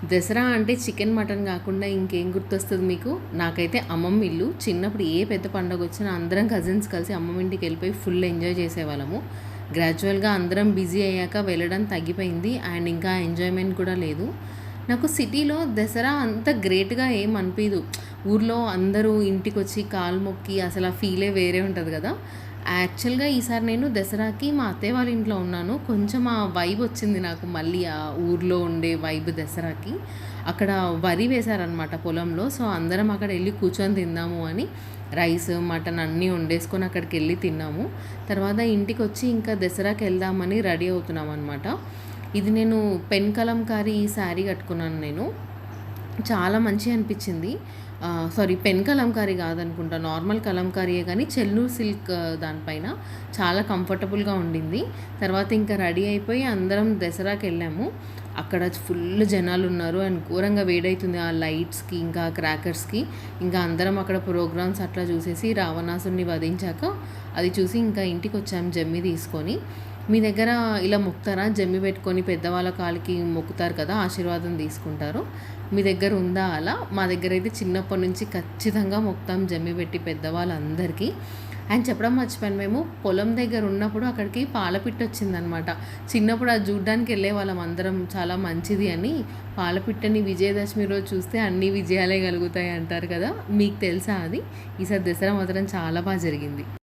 దసరా అంటే chicken, mutton గాకుండా ఇంకేం గుర్తొస్తది మీకు? నాకైతే అమ్మమ్మ ఇల్లు. చిన్నప్పుడు ఏ పెద్ద పండగొచ్చినా అందరం కజిన్స్ కలిసి అమ్మమ్మ ఇంటికెళ్ళిపోయి ఫుల్ ఎంజాయ్ చేసేవాళ్ళము. గ్రాడ్యువల్‌గా అందరం బిజీ అయ్యాక వెళ్ళడం తగ్గిపోయింది. అండ్ ఇంకా ఎంజాయ్‌మెంట్ కూడా లేదు. నాకు సిటీలో దసరా అంత గ్రేట్‌గా ఏం అనిపీదు. ఊర్లో అందరూ ఇంటికొచ్చి కాలు మొక్కి అసలు ఆ ఫీలే వేరే ఉంటది గదా! యాక్చువల్‌గా ఈసారి నేను దసరాకి మా అత్తయ్య వాళ్ళ ఇంట్లో ఉన్నాను. కొంచెం ఆ వైబ్ వచ్చింది నాకు మళ్ళీ ఆ ఊర్లో ఉండే వైబ్ దసరాకి. అక్కడ వరి వేశారనమాట పొలంలో. సో, అందరం అక్కడెళ్ళి కూర్చొని తిందాము అని రైస్, మటన్ అన్నీ వండేసుకొని అక్కడికెళ్ళి తిన్నాము. తర్వాత ఇంటికొచ్చి ఇంకా దసరాకెళ్దామని రెడీ అవుతున్నామనమాట. ఇది నేను పెన్ కలంకారీ శారీ కట్టుకున్నాను నేను. చాలా మంచిగా అనిపించింది. సారీ, పెన్ కలంకారీ కాదనుకుంటా. నార్మల్ కలంకారీయే గానీ చెన్నూరు సిల్క్ దానిపైన చాలా కంఫర్టబుల్‌గా ఉండింది. తర్వాత ఇంకా రెడీ అయిపోయి అందరం దసరాకెళ్ళాము. అక్కడ ఫుల్ జనాలున్నారు. అండ్ ఘోరంగా వేడైతుంది ఆ లైట్స్‌కి, ఇంకా క్రాకర్స్‌కి. ఇంకా అందరం అక్కడ ప్రోగ్రామ్స్ అట్లా చూసేసి రావణాసురుడిని వధించాక అది చూసి ఇంకా ఇంటికొచ్చాము జమ్మి తీసుకొని. మీ దగ్గర ఇలా మొక్కుతారా? జమ్మి పెట్టుకొని పెద్దవాళ్ళ కాలికి మొక్కుతారు కదా! ఆశీర్వాదం తీసుకుంటారు. మీ దగ్గర ఉందా అలా? మా దగ్గరైతే చిన్నప్పటి నుంచి ఖచ్చితంగా మొక్కుతాం జమ్మి పెట్టి పెద్దవాళ్ళందరికీ. అండ్ చెప్పడం మర్చిపోయాను, మేము పొలం దగ్గర ఉన్నప్పుడు అక్కడికి పాలపిట్టొచ్చిందనమాట. చిన్నప్పుడు అది చూడ్డానికి వెళ్ళేవాళ్ళం అందరం, చాలా మంచిది అని. పాలపిట్టని విజయదశమి రోజు చూస్తే అన్ని విజయాలే కలుగుతాయి అంటారు కదా! మీకు తెలుసా అది? ఈసారి దసరా మాత్రం చాలా జరిగింది.